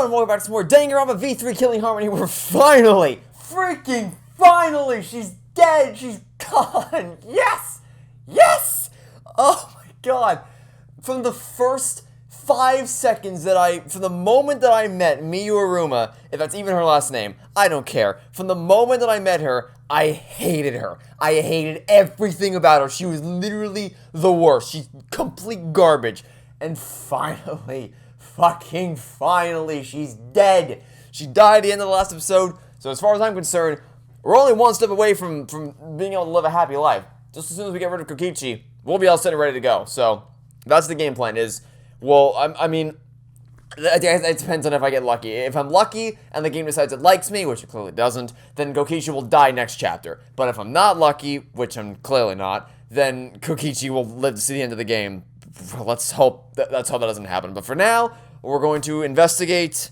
everyone, welcome back to some more Danganronpa V3 Killing Harmony. We're finally, freaking finally, she's dead, she's gone. Yes! Yes! Oh my god. From the first 5 seconds from the moment that I met Miyu Aruma, if that's even her last name, I don't care. From the moment that I met her, I hated her. I hated everything about her. She was literally the worst. She's complete garbage. And finally, fucking finally, she's dead. She died at the end of the last episode, so as far as I'm concerned, we're only one step away from being able to live a happy life. Just as soon as we get rid of Kokichi, we'll be all set and ready to go. So, that's the game plan is, well, I mean, it depends on if I get lucky. If I'm lucky and the game decides it likes me, which it clearly doesn't, then Kokichi will die next chapter. But if I'm not lucky, which I'm clearly not, then Kokichi will live to see the end of the game. Let's hope that doesn't happen. But for now, we're going to investigate,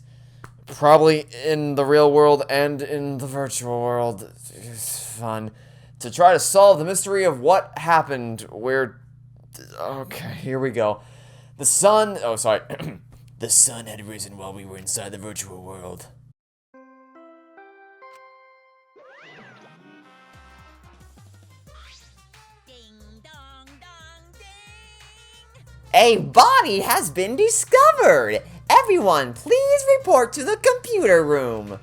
probably in the real world and in the virtual world. It's fun. To try to solve the mystery of what happened. Okay, here we go. The sun... Oh, sorry. The sun had risen while we were inside the virtual world. A body has been discovered! Everyone, please report to the computer room!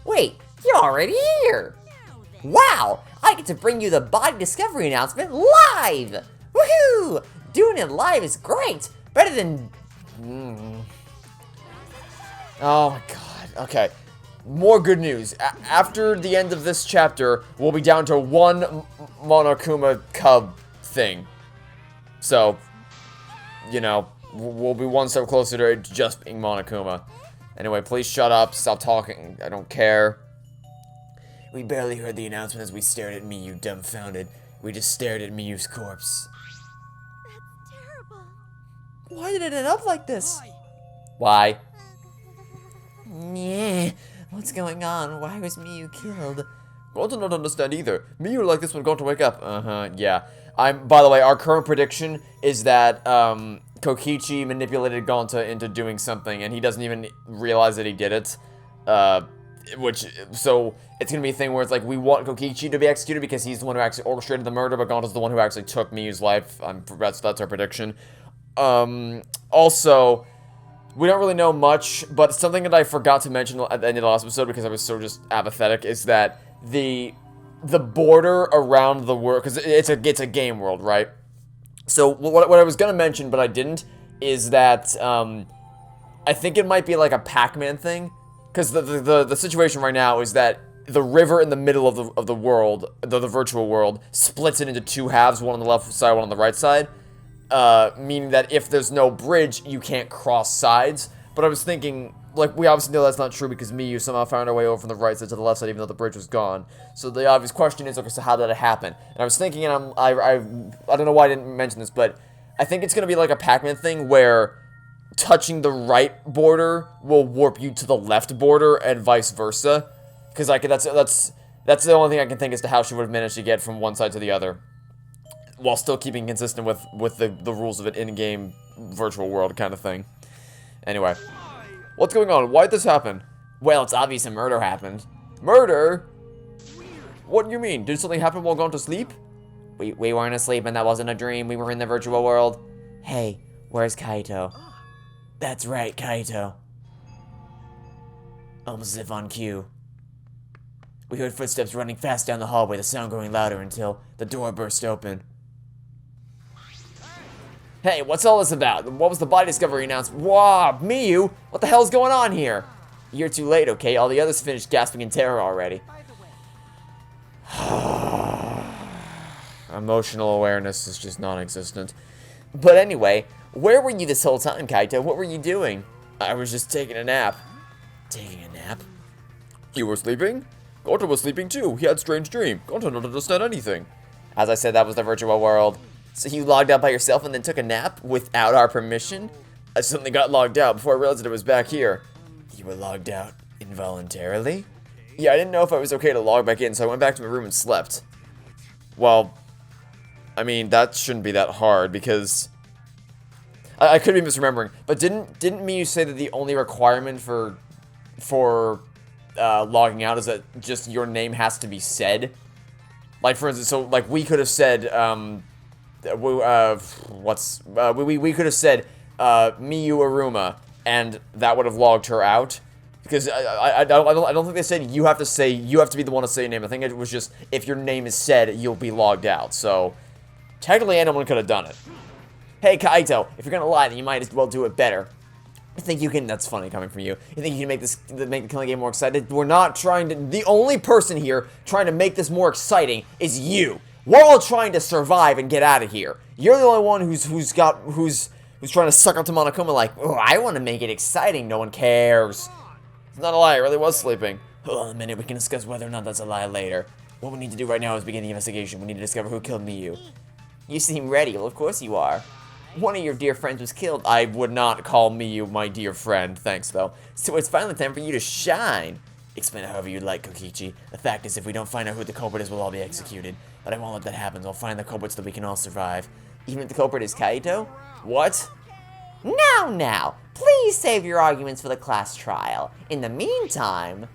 Wait, you're already here! Wow! I get to bring you the body discovery announcement live! Woohoo! Doing it live is great! Better than... Oh my god, okay. More good news. After the end of this chapter, we'll be down to one Monokuma cub thing. So... you know, we'll be one step closer to it just being Monokuma. Anyway, please shut up, stop talking, I don't care. We barely heard the announcement as we stared at Miyu, dumbfounded. We just stared at Miyu's corpse. That's terrible. Why did it end up like this? Why? Yeah, what's going on? Why was Miyu killed? Gonta don't understand either. Miyu like this when Gonta wake up. Yeah. By the way, our current prediction is that, Kokichi manipulated Gonta into doing something, and he doesn't even realize that he did it. So, it's gonna be a thing where it's like, we want Kokichi to be executed because he's the one who actually orchestrated the murder, but Gonta's the one who actually took Miyu's life. That's our prediction. Also, we don't really know much, but something that I forgot to mention at the end of the last episode because I was so just apathetic is that the border around the world, because it's a game world, right? So what I was gonna mention, but I didn't, is that I think it might be like a Pac-Man thing, because the situation right now is that the river in the middle of the world, the virtual world, splits it into two halves, one on the left side, one on the right side, meaning that if there's no bridge, you can't cross sides. But I was thinking, like, we obviously know that's not true because Miyu somehow found her way over from the right side to the left side even though the bridge was gone. So the obvious question is, okay, so how did it happen? And I was thinking, and I don't know why I didn't mention this, but I think it's going to be like a Pac-Man thing where touching the right border will warp you to the left border and vice versa. Because that's the only thing I can think as to how she would have managed to get from one side to the other, while still keeping consistent with the rules of an in-game virtual world kind of thing. Anyway, what's going on? Why did this happen? Well, it's obvious a murder happened. Murder? What do you mean? Did something happen while going to sleep? We weren't asleep and that wasn't a dream. We were in the virtual world. Hey, where's Kaito? That's right, Kaito. Almost as if on cue. We heard footsteps running fast down the hallway, the sound growing louder until the door burst open. Hey, what's all this about? What was the body discovery announcement? Wow, Miyu, what the hell's going on here? You're too late, okay? All the others finished gasping in terror already. Emotional awareness is just non-existent. But anyway, where were you this whole time, Kaito? What were you doing? I was just taking a nap. Taking a nap? You were sleeping? Gonta was sleeping too. He had a strange dream. Gonta didn't understand anything. As I said, that was the virtual world. So you logged out by yourself and then took a nap without our permission? I suddenly got logged out before I realized that it was back here. You were logged out involuntarily? Yeah, I didn't know if it was okay to log back in, so I went back to my room and slept. Well, I mean, that shouldn't be that hard because I could be misremembering, but didn't Miyu say that the only requirement for logging out is that just your name has to be said? Like, for instance, so like we could have said we could have said Miyu Aruma, and that would have logged her out. Because I don't think they said you have to be the one to say your name. I think it was just if your name is said, you'll be logged out. So technically anyone could have done it. Hey Kaito, if you're gonna lie, then you might as well do it better. I think you can. That's funny coming from you. You think you can make the killing game more excited? We're not trying to. The only person here trying to make this more exciting is you. We're all trying to survive and get out of here. You're the only one who's trying to suck up to Monokuma like, oh, I want to make it exciting. No one cares. It's not a lie. I really was sleeping. Hold on a minute. We can discuss whether or not that's a lie later. What we need to do right now is begin the investigation. We need to discover who killed Miyu. You seem ready. Well, of course you are. One of your dear friends was killed. I would not call Miyu my dear friend. Thanks, though. So it's finally time for you to shine. Explain it however you'd like, Kokichi. The fact is, if we don't find out who the culprit is, we'll all be executed. But I won't let that happen. I'll find the culprit so that we can all survive. Even if the culprit is Kaito? What? Now. Please save your arguments for the class trial. In the meantime...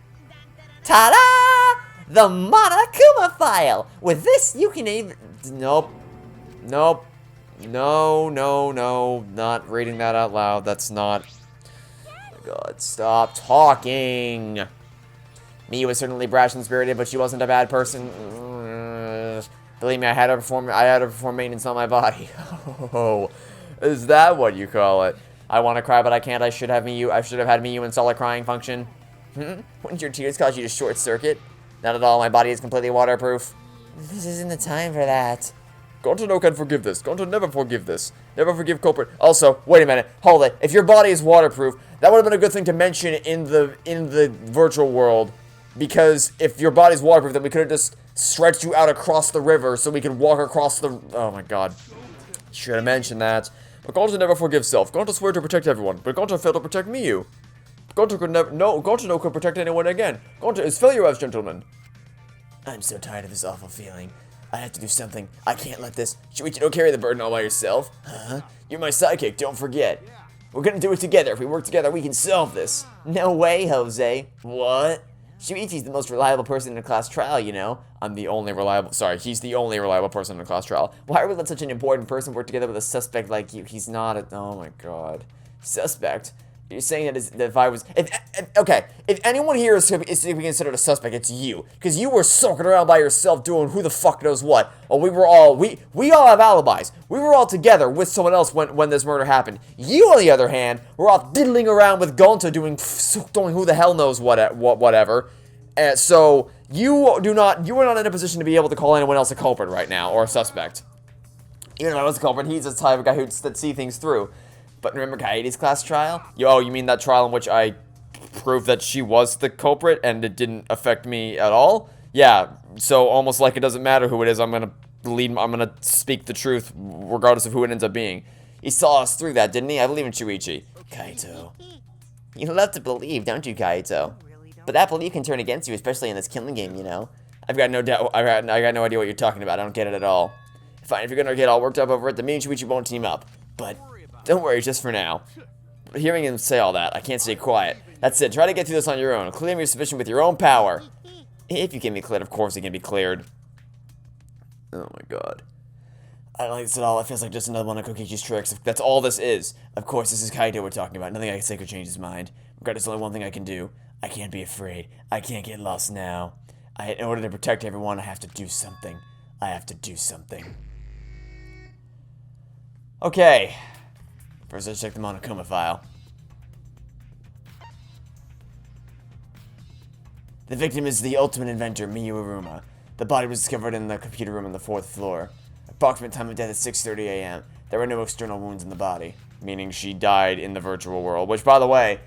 Ta-da! The Monokuma file! With this, you can even... Nope. No, not reading that out loud. That's not... Oh my god, stop talking! Miyu was certainly brash and spirited, but she wasn't a bad person. Believe me, I had to perform maintenance on my body. Oh, is that what you call it? I want to cry, but I can't. I should have had Miyu install a crying function. Wouldn't your tears cause you to short circuit? Not at all. My body is completely waterproof. This isn't the time for that. Gonto no can forgive this. Gonto never forgive this. Never forgive culprit. Also, wait a minute. Hold it. If your body is waterproof, that would have been a good thing to mention in the virtual world. Because if your body's waterproof, then we could have just stretched you out across the river so we could walk across the... Oh my god. Should have mentioned that. But Gonto never forgives self. Gonto swore to protect everyone, but Gonto failed to protect Miyu. Gonto no could protect anyone again. Gonto is failure as gentleman. I'm so tired of this awful feeling. I have to do something. I can't let this... Shuichi, don't carry the burden all by yourself. Huh? You're my sidekick, don't forget. We're gonna do it together. If we work together, we can solve this. No way, Jose. What? Shuichi's the most reliable person in a class trial, you know. He's the only reliable person in a class trial. Why would we let such an important person work together with a suspect like you? He's not a... Oh my god. Suspect? You're saying that if I was... If anyone here is to be considered a suspect, it's you. Because you were sulking around by yourself doing who the fuck knows what. Well, we all have alibis. We were all together with someone else when this murder happened. You, on the other hand, were all diddling around with Gonto doing who the hell knows whatever. So, you were not in a position to be able to call anyone else a culprit right now, or a suspect. Even if I was a culprit, he's the type of guy that see things through. But remember Kaede's class trial? You mean that trial in which I proved that she was the culprit and it didn't affect me at all? Yeah, so almost like it doesn't matter who it is, I'm gonna speak the truth regardless of who it ends up being. He saw us through that, didn't he? I believe in Shuichi. Kaito. You love to believe, don't you, Kaito? But that belief can turn against you, especially in this killing game, you know? I got no idea what you're talking about. I don't get it at all. Fine, if you're gonna get all worked up over it, then me and Shuichi won't team up. But don't worry, just for now. But hearing him say all that, I can't stay quiet. That's it, try to get through this on your own. Claim your suspicion with your own power. If you can be cleared, of course it can be cleared. Oh my god. I don't like this at all. It feels like just another one of Kokichi's tricks. That's all this is. Of course, this is Kaito we're talking about. Nothing I can say could change his mind. Regardless, only one thing I can do. I can't be afraid. I can't get lost now. In order to protect everyone, I have to do something. Okay. First, let's check the Monokuma file. The victim is the ultimate inventor, Miyu Aruma. The body was discovered in the computer room on the 4th floor. Approximate time of death is 6:30 a.m. There were no external wounds in the body, meaning she died in the virtual world. Which, by the way,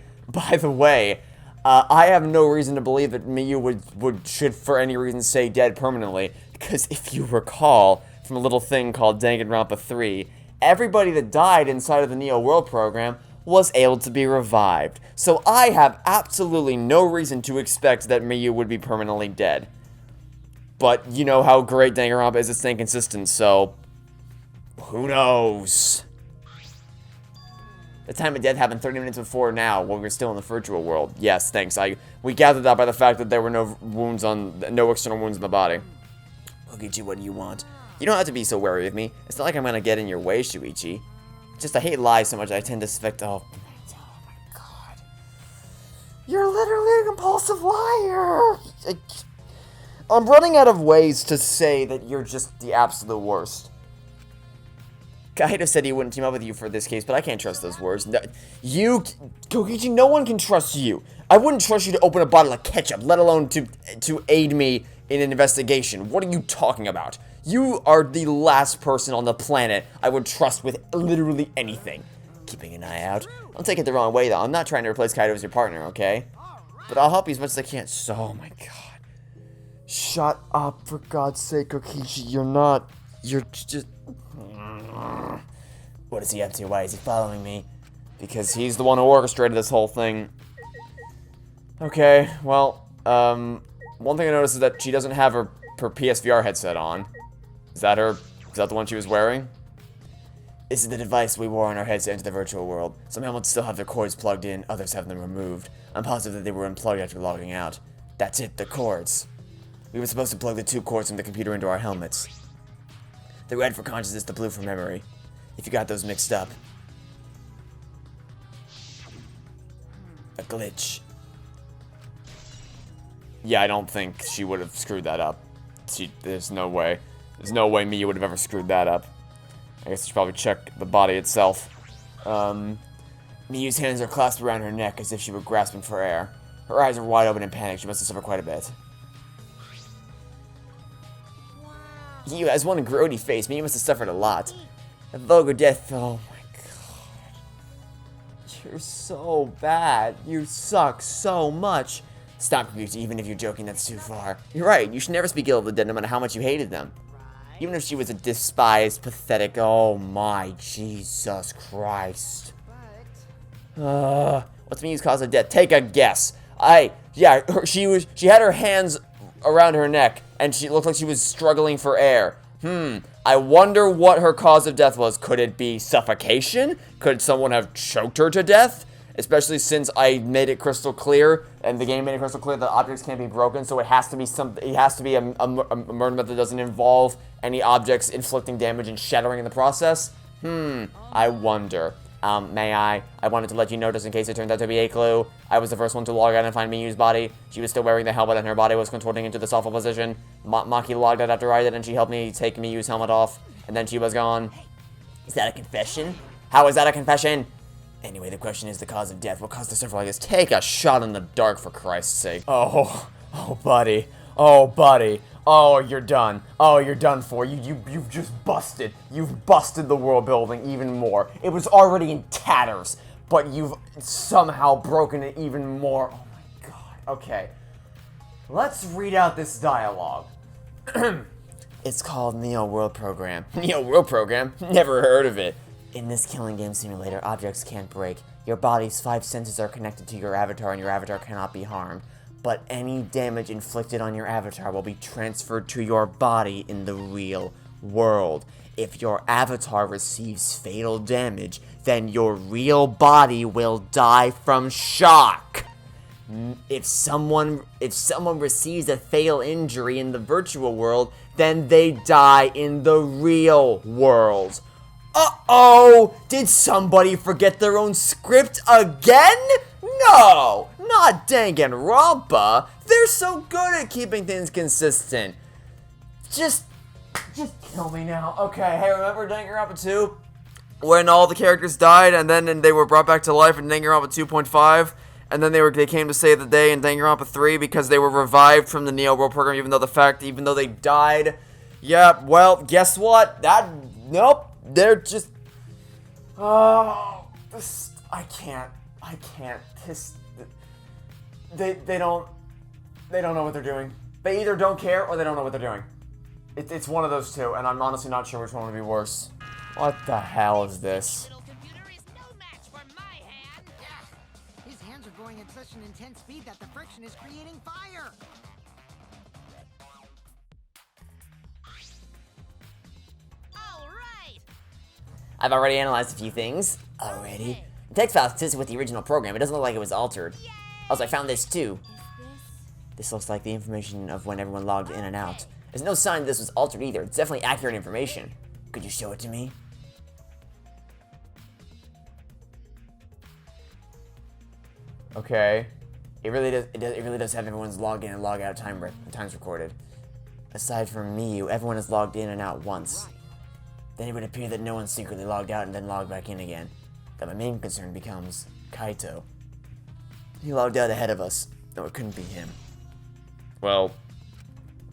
I have no reason to believe that Miyu should for any reason stay dead permanently, because if you recall from a little thing called Danganronpa 3, everybody that died inside of the Neo World program was able to be revived. So I have absolutely no reason to expect that Miyu would be permanently dead. But you know how great Danganronpa is at staying consistent, so who knows? The time of death happened 30 minutes before now, when we were still in the virtual world. Yes, thanks. We gathered that by the fact that there were no external wounds in the body. Kokichi, what do you want? You don't have to be so wary of me. It's not like I'm gonna get in your way, Shuichi. Just I hate lies so much I tend to suspect. Oh my god. You're literally a compulsive liar. I'm running out of ways to say that you're just the absolute worst. Kaido said he wouldn't team up with you for this case, but I can't trust those words. No, Kokichi, no one can trust you. I wouldn't trust you to open a bottle of ketchup, let alone to aid me in an investigation. What are you talking about? You are the last person on the planet I would trust with literally anything. Keeping an eye out. Don't take it the wrong way, though. I'm not trying to replace Kaido as your partner, okay? But I'll help you as much as I can. So, oh my god. Shut up, for God's sake, Kokichi. You're just... What is he up to? Why is he following me? Because he's the one who orchestrated this whole thing. Okay, well, one thing I noticed is that she doesn't have her PSVR headset on. Is that the one she was wearing? This is the device we wore on our heads to enter the virtual world. Some helmets still have their cords plugged in, others have them removed. I'm positive that they were unplugged after logging out. That's it, the cords. We were supposed to plug the 2 cords from the computer into our helmets. The red for consciousness, the blue for memory. If you got those mixed up. A glitch. Yeah, I don't think she would have screwed that up. There's no way. There's no way Miyu would have ever screwed that up. I guess I should probably check the body itself. Miyu's hands are clasped around her neck as if she were grasping for air. Her eyes are wide open in panic. She must have suffered quite a bit. Miyu has one grody face. Miyu must have suffered a lot. A vulgar death. Oh my god. You're so bad. You suck so much. Stop, Kokichi. Even if you're joking, that's too far. You're right. You should never speak ill of the dead, no matter how much you hated them. Even if she was a despised, pathetic... Oh my Jesus Christ. What's Miyu's cause of death? Take a guess. She had her hands around her neck, and she looked like she was struggling for air. I wonder what her cause of death was. Could it be suffocation? Could someone have choked her to death? Especially since I made it crystal clear, and the game made it crystal clear that objects can't be broken, so it has to be a murder method that doesn't involve any objects inflicting damage and shattering in the process. I wonder. May I? I wanted to let you know just in case it turned out to be a clue. I was the first one to log out and find Miyu's body. She was still wearing the helmet and her body was contorting into the sofa position. Maki logged out after I did and she helped me take Miyu's helmet off. And then she was gone. Is that a confession? How is that a confession? Anyway, the question is the cause of death. What caused the suffer like this? Take a shot in the dark, for Christ's sake. Oh, buddy. Oh, buddy. Oh, you're done. Oh, you're done for. You've just busted. You've busted the world building even more. It was already in tatters, but you've somehow broken it even more. Oh my god. Okay. Let's read out this dialogue. It's called Neo World Program. Neo World Program? Never heard of it. In this killing game simulator, objects can't break. Your body's 5 senses are connected to your avatar and your avatar cannot be harmed. But any damage inflicted on your avatar will be transferred to your body in the real world. If your avatar receives fatal damage, then your real body will die from shock. If someone receives a fatal injury in the virtual world, then they die in the real world. Uh-oh! Did somebody forget their own script again? No! Not Danganronpa! They're so good at keeping things consistent. Just kill me now. Okay, hey, remember Danganronpa 2? When all the characters died and then they were brought back to life in Danganronpa 2.5? And then they came to save the day in Danganronpa 3 because they were revived from the Neo World Program even though they died. Yeah, well, guess what? Nope. They're just... I can't. They don't know what they're doing. They either don't care or they don't know what they're doing. It's one of those two, and I'm honestly not sure which one would be worse. What the hell is this? Little computer is no match for my hand. His hands are going at such an intense speed that the friction is creating fire. All right. I've already analyzed a few things. Already? text file consistent with the original program. It doesn't look like it was altered. Also, I found this too. This looks like the information of when everyone logged in and out. There's no sign this was altered either. It's definitely accurate information. Could you show it to me? Okay. It really does have everyone's log in and log out times recorded. Aside from me, everyone has logged in and out once. Then it would appear that no one secretly logged out and then logged back in again. But my main concern becomes Kaito. He logged out ahead of us. No, it couldn't be him. Well,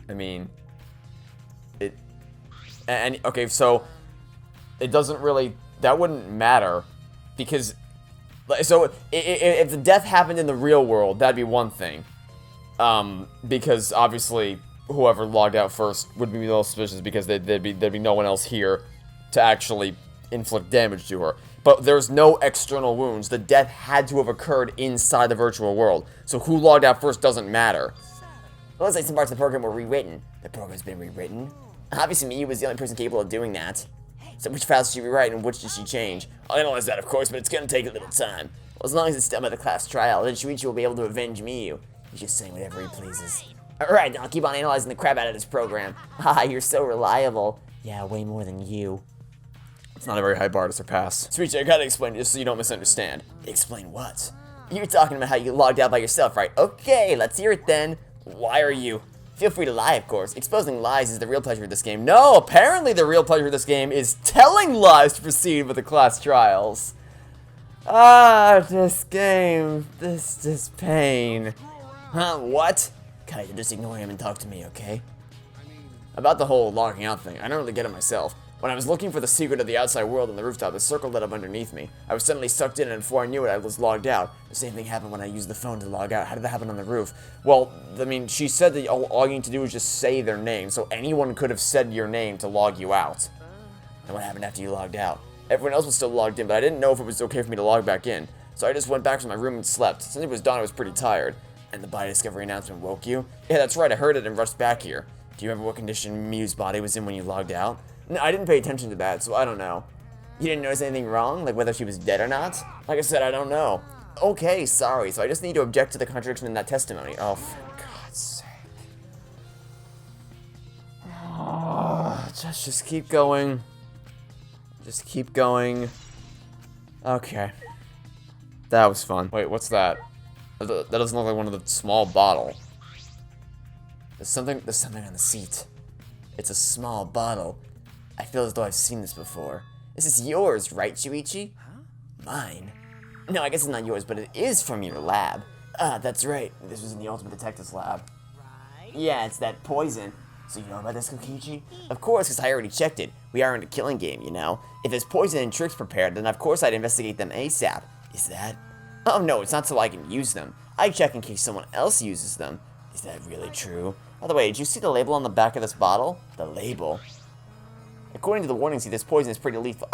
I mean, okay, so it doesn't really, that wouldn't matter, because, so if the death happened in the real world, that'd be one thing, because obviously whoever logged out first would be the most suspicious, because there'd be no one else here to actually inflict damage to her. But there's no external wounds. The death had to have occurred inside the virtual world, so who logged out first doesn't matter. It looks like some parts of the program were rewritten. The program's been rewritten? Obviously, Miyu was the only person capable of doing that. So which files did she rewrite and which did she change? I'll analyze that, of course, but it's gonna take a little time. Well, as long as it's done by the class trial, then Shuichi will be able to avenge Miyu. He's just saying whatever he pleases. Alright, then I'll keep on analyzing the crap out of this program. Haha, you're so reliable. Yeah, way more than you. It's not a very high bar to surpass. Shuichi, I gotta explain just so you don't misunderstand. Explain what? You're talking about how you logged out by yourself, right? Okay, let's hear it then. Why are you? Feel free to lie, of course. Exposing lies is the real pleasure of this game. No, apparently the real pleasure of this game is telling lies to proceed with the class trials. Ah, this game. This is pain. Huh, what? Kaito, just ignore him and talk to me, okay? About the whole logging out thing, I don't really get it myself. When I was looking for the secret of the outside world on the rooftop, the circle lit up underneath me. I was suddenly sucked in, and before I knew it, I was logged out. The same thing happened when I used the phone to log out. How did that happen on the roof? Well, I mean, she said that all you need to do is just say their name, so anyone could have said your name to log you out. And what happened after you logged out? Everyone else was still logged in, but I didn't know if it was okay for me to log back in. So I just went back to my room and slept. Since it was dawn, I was pretty tired. And the body discovery announcement woke you? Yeah, that's right, I heard it and rushed back here. Do you remember what condition Miyu's body was in when you logged out? No, I didn't pay attention to that, so I don't know. You didn't notice anything wrong? Like whether she was dead or not? Like I said, I don't know. Okay, sorry. So I just need to object to the contradiction in that testimony. Oh, for God's sake. Oh, just keep going. Just keep going. Okay. That was fun. Wait, what's that? That doesn't look like one of the small bottle. There's something on the seat. It's a small bottle. I feel as though I've seen this before. This is yours, right, Shuichi? Huh? Mine? No, I guess it's not yours, but it is from your lab. Ah, that's right. This was in the Ultimate Detective's lab. Right? Yeah, it's that poison. So you know about this, Kokichi? Of course, because I already checked it. We are in a killing game, you know. If there's poison and tricks prepared, then of course I'd investigate them ASAP. Is that? Oh no, it's not so I can use them. I check in case someone else uses them. Is that really true? By the way, did you see the label on the back of this bottle? The label? According to the warning, see, this poison is pretty lethal.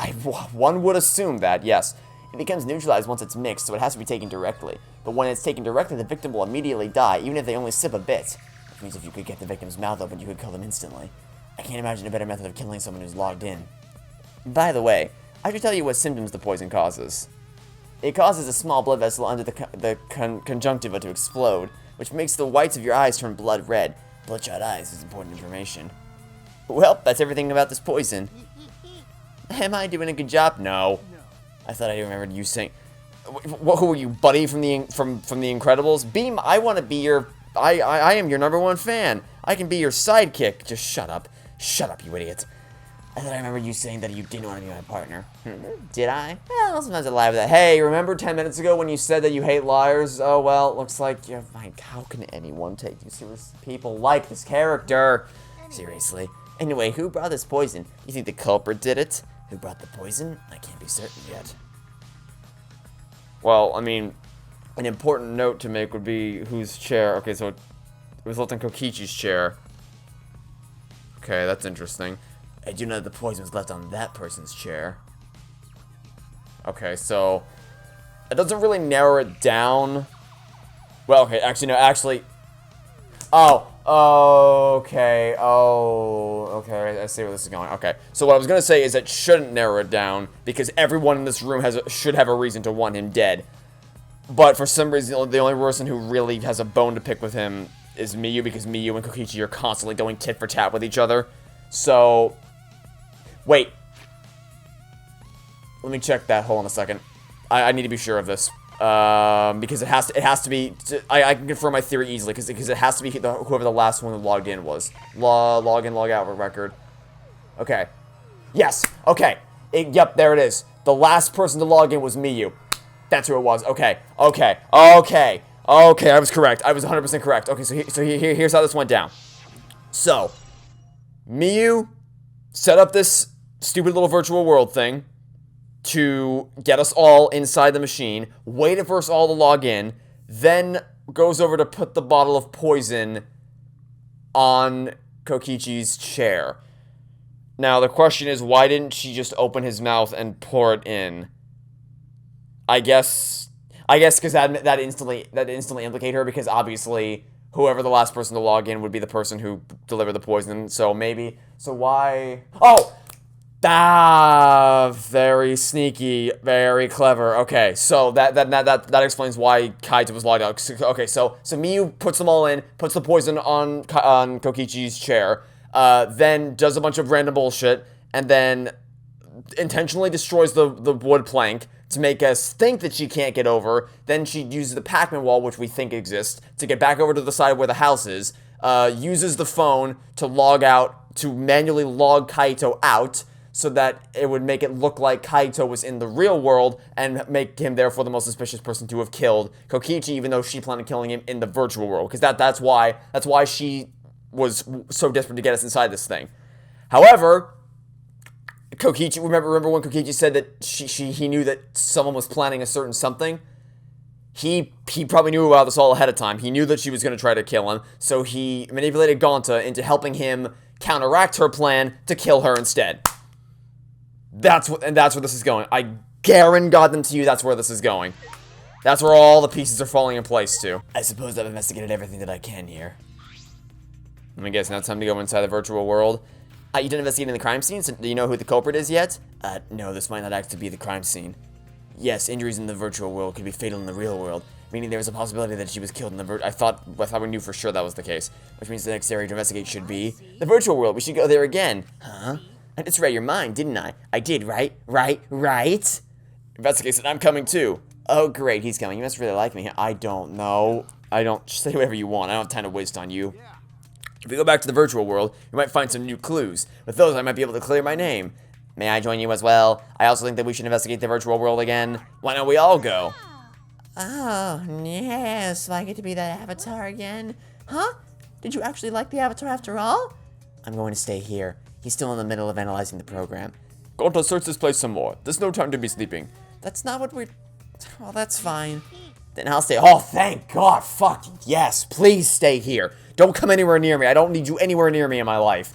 One would assume that, yes. It becomes neutralized once it's mixed, so it has to be taken directly. But when it's taken directly, the victim will immediately die, even if they only sip a bit. Which means if you could get the victim's mouth open, you could kill them instantly. I can't imagine a better method of killing someone who's logged in. By the way, I should tell you what symptoms the poison causes. It causes a small blood vessel under the conjunctiva to explode, which makes the whites of your eyes turn blood red. Bloodshot eyes is important information. Well, that's everything about this poison. Am I doing a good job? No. I thought I remembered you saying... Who are you, Buddy from the Incredibles? Beam, I want to be your... I am your #1 fan. I can be your sidekick. Just shut up. Shut up, you idiot. I thought I remembered you saying that you didn't want to be my partner. Did I? Well, sometimes I lie with that. Hey, remember 10 minutes ago when you said that you hate liars? Oh, well, looks like you're... How can anyone take you serious? People like this character. Seriously. Anyway, who brought this poison? You think the culprit did it? Who brought the poison? I can't be certain yet. Well, I mean, an important note to make would be whose chair. Okay, so it was left in Kokichi's chair. Okay, that's interesting. I do know that the poison was left on that person's chair. Okay, so it doesn't really narrow it down. Well, okay, actually, no, actually. Oh, Okay. Oh, okay. I see where this is going. Okay. So what I was gonna say is that shouldn't narrow it down because everyone in this room should have a reason to want him dead. But for some reason, the only person who really has a bone to pick with him is Miyu, because Miyu and Kokichi are constantly going tit for tat with each other. So, wait. Let me check that. Hold on a second. I need to be sure of this. Because it has to be. I can confirm my theory easily because it has to be whoever the last one who logged in was. Log in, log out record. Okay. Yes. Okay. Yep. There it is. The last person to log in was Miyu. That's who it was. Okay. Okay. Okay. Okay. I was correct. I was 100% correct. Okay. So here's how this went down. So, Miyu set up this stupid little virtual world thing to get us all inside the machine, waited for us all to log in, then goes over to put the bottle of poison on Kokichi's chair. Now, the question is, why didn't she just open his mouth and pour it in? I guess because that instantly implicate her, because obviously whoever the last person to log in would be the person who delivered the poison, so maybe. So why? Oh! Very sneaky, very clever. Okay, so that explains why Kaito was logged out. Okay, so Miyu puts them all in, puts the poison on Kokichi's chair, then does a bunch of random bullshit, and then intentionally destroys the wood plank to make us think that she can't get over. Then she uses the Pac-Man wall, which we think exists, to get back over to the side where the house is, uses the phone to log out, to manually log Kaito out, so that it would make it look like Kaito was in the real world and make him therefore the most suspicious person to have killed Kokichi, even though she planned on killing him in the virtual world, because that's why she was so desperate to get us inside this thing. However, Kokichi, remember when Kokichi said that he knew that someone was planning a certain something? He probably knew about this all ahead of time. He knew that she was going to try to kill him, so he manipulated Gonta into helping him counteract her plan to kill her instead. That's where this is going. I guarantee them to you that's where this is going. That's where all the pieces are falling in place to. I suppose I've investigated everything that I can here. Let me guess, now it's time to go inside the virtual world. You didn't investigate in the crime scene, so do you know who the culprit is yet? No, this might not actually be the crime scene. Yes, injuries in the virtual world could be fatal in the real world, meaning there's a possibility that she was killed in the I thought we knew for sure that was the case. Which means the next area to investigate should be the virtual world. We should go there again. Huh? I just read your mind, didn't I? I did, right? Right? Investigate said, I'm coming too. Oh, great, he's coming. You must really like me. I don't know. I don't. Just say whatever you want. I don't have time to waste on you. If we go back to the virtual world, we might find some new clues. With those, I might be able to clear my name. May I join you as well? I also think that we should investigate the virtual world again. Why don't we all go? Oh, yes. I get to be that avatar again. Huh? Did you actually like the avatar after all? I'm going to stay here. He's still in the middle of analyzing the program. Go to search this place some more. There's no time to be sleeping. That's not what we're... Oh, that's fine. Then I'll stay... Oh, thank God. Fuck yes. Please stay here. Don't come anywhere near me. I don't need you anywhere near me in my life.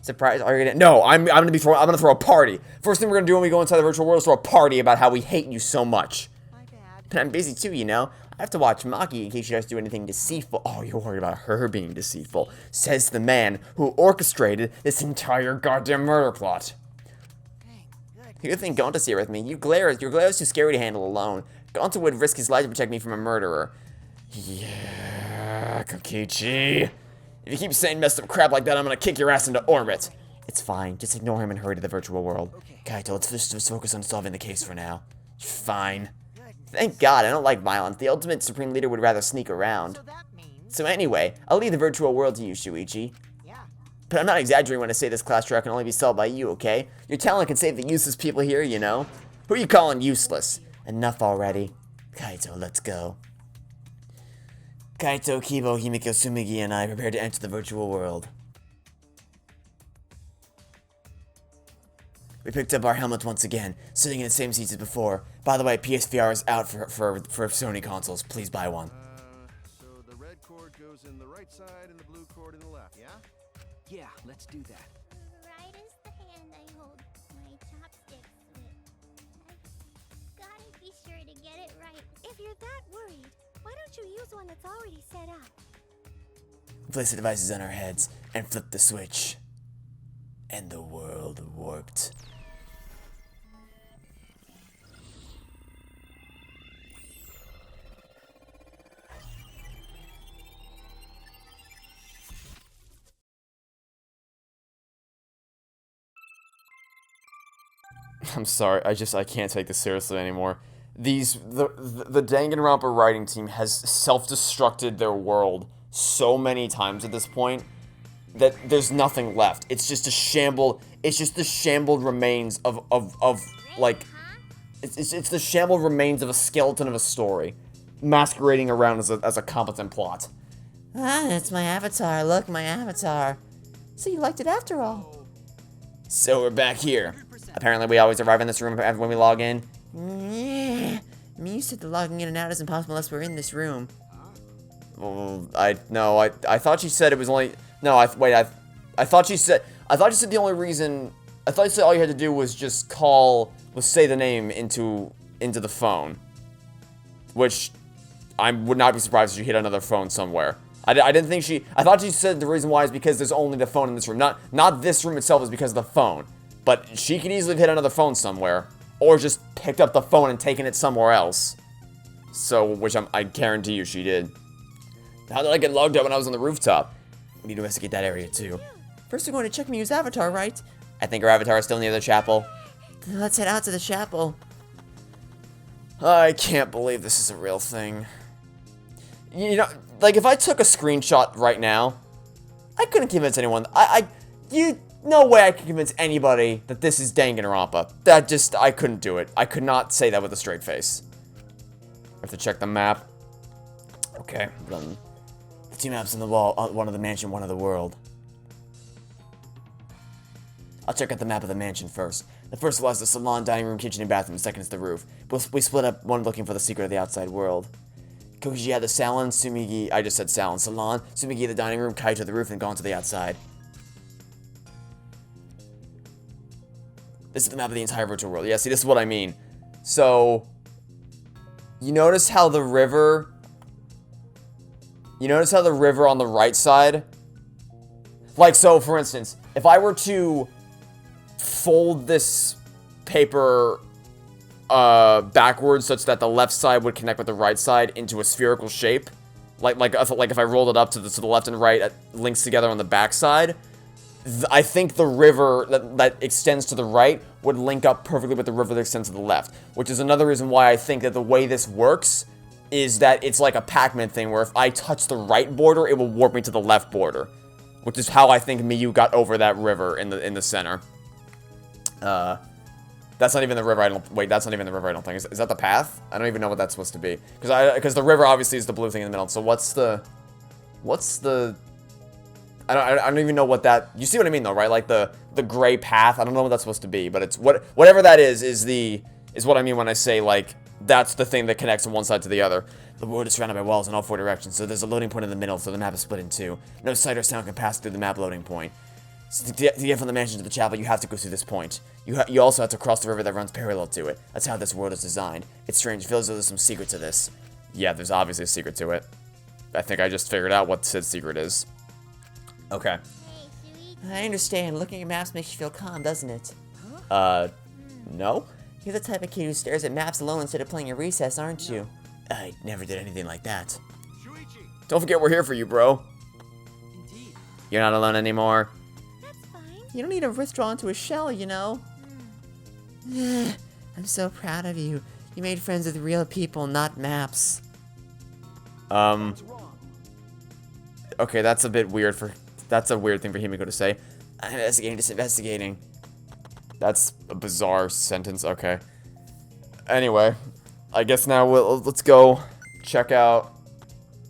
Surprise? Are you gonna... No, I'm gonna throw a party. First thing we're gonna do when we go inside the virtual world is throw a party about how we hate you so much. My bad. But I'm busy too, you know. I have to watch Maki in case she does do anything deceitful. Oh, you're worried about her being deceitful. Says the man who orchestrated this entire goddamn murder plot. Okay, good. You think Gonta's here with me? Your glare is too scary to handle alone. Gonta would risk his life to protect me from a murderer. Yeah, Kokichi. If you keep saying messed up crap like that, I'm gonna kick your ass into orbit. It's fine. Just ignore him and hurry to the virtual world. Okay. Kaito, let's just focus on solving the case for now. Fine. Thank God, I don't like violence. The ultimate supreme leader would rather sneak around. So that means... So anyway, I'll leave the virtual world to you, Shuichi. Yeah. But I'm not exaggerating when I say this class trial can only be solved by you, okay? Your talent can save the useless people here, you know? Who are you calling useless? Enough already. Kaito, let's go. Kaito, Kibo, Himiko, Sumigi, and I prepare to enter the virtual world. We picked up our helmets once again, sitting in the same seats as before. By the way, PSVR is out for Sony consoles. Please buy one. So the red cord goes in the right side and the blue cord in the left, yeah? Yeah, let's do that. Right is the hand I hold my chopsticks with. I gotta be sure to get it right. If you're that worried, why don't you use one that's already set up? We placed the devices on our heads and flipped the switch. And the world warped. I'm sorry, I can't take this seriously anymore. The Danganronpa writing team has self-destructed their world so many times at this point that there's nothing left. It's just the shambled remains of like it's the shambled remains of a skeleton of a story masquerading around as a competent plot. Ah, it's my avatar. Look, my avatar. So you liked it after all. So we're back here. Apparently we always arrive in this room when we log in. Yeah. I mean, you said the logging in and out isn't possible unless we're in this room. Well, I thought she said it was only... No, I thought she said the only reason... I thought you said all you had to do was just say the name into the phone. Which, I would not be surprised if she hit another phone somewhere. I didn't think she... I thought she said the reason why is because there's only the phone in this room. Not this room itself is because of the phone. But she could easily have hit another phone somewhere. Or just picked up the phone and taken it somewhere else. So, which I guarantee you she did. How did I get logged out when I was on the rooftop? We need to investigate that area too. First we're going to check Miyu's avatar, right? I think her avatar is still near the chapel. Let's head out to the chapel. I can't believe this is a real thing. You know, like if I took a screenshot right now, I couldn't convince anyone. No way I could convince anybody that this is Danganronpa. I couldn't do it. I could not say that with a straight face. I have to check the map. Okay, then. The two maps on the wall, one of the mansion, one of the world. I'll check out the map of the mansion first. The first one is the salon, dining room, kitchen, and bathroom. The second is the roof. We split up, one looking for the secret of the outside world. Kokiji had the salon, Sumigi, I just said salon, Sumigi the dining room, Kaito the roof, and gone to the outside. This is the map of the entire virtual world. Yeah, see, this is what I mean. So, you notice how the river... You notice how the river on the right side... Like, so, for instance, if I were to fold this paper backwards such that the left side would connect with the right side into a spherical shape, like if I rolled it up to the left and right, links together on the back side, I think the river that extends to the right would link up perfectly with the river that extends to the left, which is another reason why I think that the way this works is that it's like a Pac-Man thing, where if I touch the right border, it will warp me to the left border, which is how I think Miyu got over that river in the center. That's not even the river. That's not even the river. I don't think. Is that the path? I don't even know what that's supposed to be, because the river obviously is the blue thing in the middle. So what's the I don't even know what that... You see what I mean, though, right? Like, the gray path. I don't know what that's supposed to be, but it's... Whatever that is what I mean when I say, like, that's the thing that connects from one side to the other. The world is surrounded by walls in all four directions, so there's a loading point in the middle, so the map is split in two. No sight or sound can pass through the map loading point. So to get from the mansion to the chapel, you have to go through this point. You also have to cross the river that runs parallel to it. That's how this world is designed. It's strange. It feels as though there's some secret to this. Yeah, there's obviously a secret to it. I think I just figured out what said secret is. Okay. Hey, Shuichi. I understand. Looking at maps makes you feel calm, doesn't it? No? You're the type of kid who stares at maps alone instead of playing at recess, aren't you? I never did anything like that. Shuichi! Don't forget we're here for you, bro. Indeed. You're not alone anymore. That's fine. You don't need to withdraw into a shell, you know? I'm so proud of you. You made friends with real people, not maps. What's wrong? Okay, that's a bit weird that's a weird thing for Himiko to say. I'm investigating, just investigating. That's a bizarre sentence, okay. Anyway, I guess now let's go check out...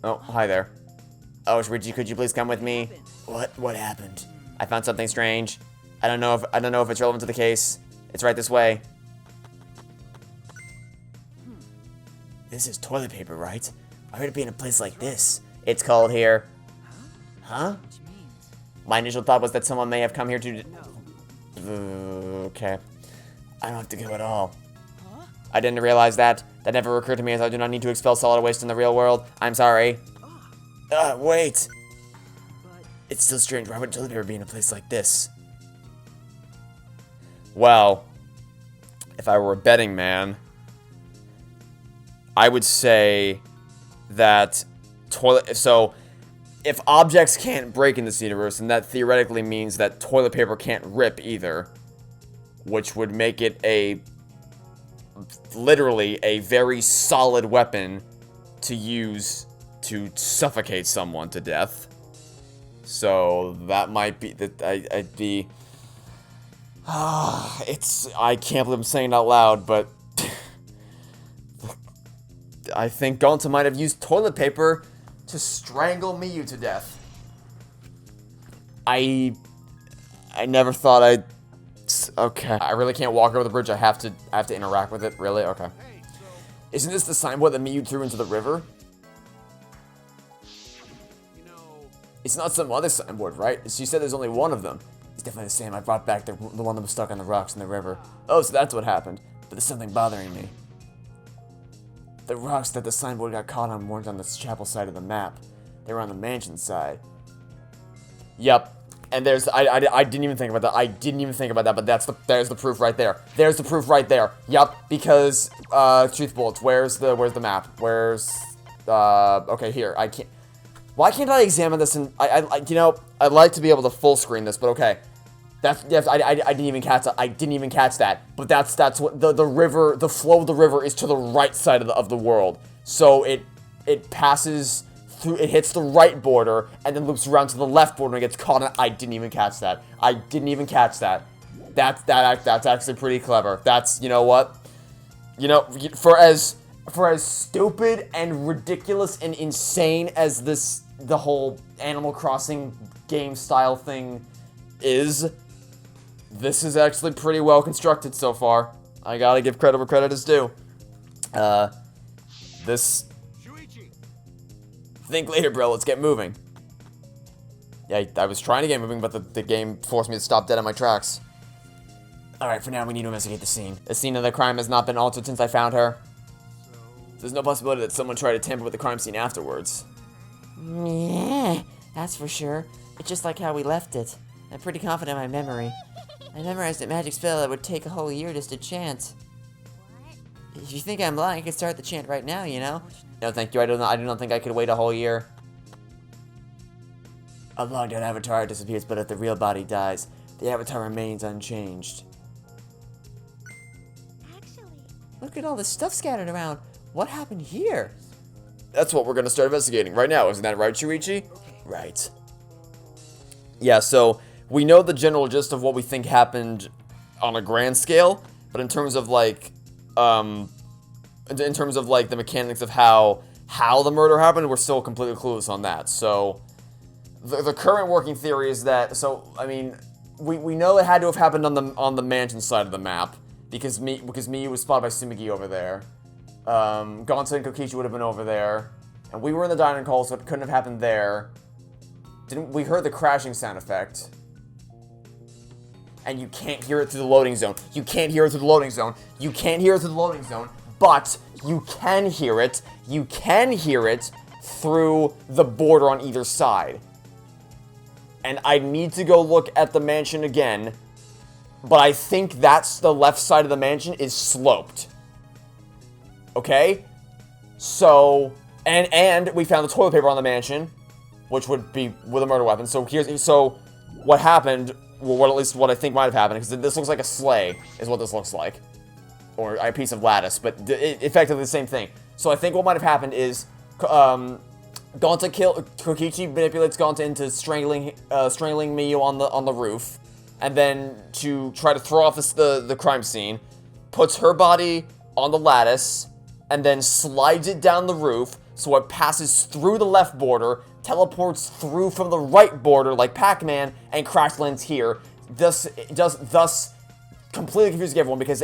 Oh, hi there. Oh, Shuichi, could you please come with me? What happened? I found something strange. I don't know if it's relevant to the case. It's right this way. This is toilet paper, right? I heard it be in a place like this. It's cold here. Huh? Which means... My initial thought was that someone may have come here to... No. Okay. I don't have to go at all. Huh? I didn't realize that. That never occurred to me, as I do not need to expel solid waste in the real world. I'm sorry. Wait. It's still strange. Why would toilet paper be in a place like this? Well, if I were a betting man, I would say that so if objects can't break in this universe, then that theoretically means that toilet paper can't rip either, which would make it literally a very solid weapon to use to suffocate someone to death. So that might be that I'd be. I can't believe I'm saying it out loud, but I think Gonta might have used toilet paper to strangle Miyu to death. I never thought I'd. Okay, I really can't walk over the bridge. I have to interact with it. Really? Okay. Isn't this the signboard that Miyu threw into the river? It's not some other signboard, right? She said there's only one of them. It's definitely the same. I brought back the one that was stuck on the rocks in the river. Oh, so that's what happened. But there's something bothering me. The rocks that the signboard got caught on weren't on the chapel side of the map. They were on the mansion side. Yep. And there's I didn't even think about that. I didn't even think about that, but there's the proof right there. There's the proof right there. Yep, because truth bullets. Where's the map? Where's okay, here. I can't. Why can't I examine this and you know, I'd like to be able to full screen this, but okay. Yes, I didn't even catch that. I didn't even catch that. But that's what the river, the flow of the river is to the right side of the world. So it passes through, it hits the right border and then loops around to the left border and gets caught in. I didn't even catch that. I didn't even catch that. That's actually pretty clever. That's, you know what? You know, for as stupid and ridiculous and insane as the whole Animal Crossing game style thing is, this is actually pretty well constructed so far. I gotta give credit where credit is due. Think later, bro. Let's get moving. Yeah, I was trying to get moving, but the game forced me to stop dead in my tracks. Alright, for now, we need to investigate the scene. The scene of the crime has not been altered since I found her. There's no possibility that someone tried to tamper with the crime scene afterwards. Yeah, that's for sure. It's just like how we left it. I'm pretty confident in my memory. I memorized a magic spell that would take a whole year just to chant. If you think I'm lying, I could start the chant right now, you know? No, thank you. I do not think I could wait a whole year. A logged-out avatar disappears, but if the real body dies, the avatar remains unchanged. Actually, Look at all this stuff scattered around. What happened here? That's what we're gonna start investigating right now. Isn't that right, Shuichi? Right. Yeah, so we know the general gist of what we think happened on a grand scale, but in terms of like, the mechanics of how the murder happened, we're still completely clueless on that. So the current working theory is that, so I mean, we know it had to have happened on the mansion side of the map because Miyu was spotted by Sumigi over there. Gonta and Kokichi would have been over there, and we were in the dining hall, so it couldn't have happened there. We heard the crashing sound effect. And you can't hear it through the loading zone. You can't hear it through the loading zone. You can't hear it through the loading zone. But you can hear it. You can hear it through the border on either side. And I need to go look at the mansion again. But I think that's the left side of the mansion is sloped. Okay? So, and we found the toilet paper on the mansion, which would be with a murder weapon. So what happened, well, at least what I think might have happened, because this looks like a sleigh, is what this looks like. Or a piece of lattice, but effectively the same thing. So I think what might have happened is, Kokichi manipulates Gonta into strangling Miyu on the roof, and then to try to throw off the crime scene, puts her body on the lattice, and then slides it down the roof, so it passes through the left border, teleports through from the right border like Pac-Man, and crash lands here. Thus completely confusing everyone because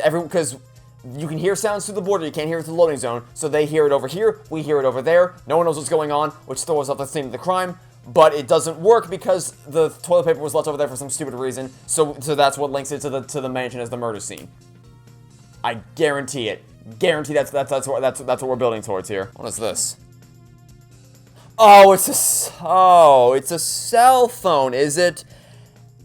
you can hear sounds through the border, you can't hear it through the loading zone, so they hear it over here, we hear it over there, no one knows what's going on, which throws off the scene of the crime, but it doesn't work because the toilet paper was left over there for some stupid reason, so that's what links it to the mansion as the murder scene. I guarantee it. Guarantee that's what we're building towards here. What is this? Oh, it's a cell phone, is it?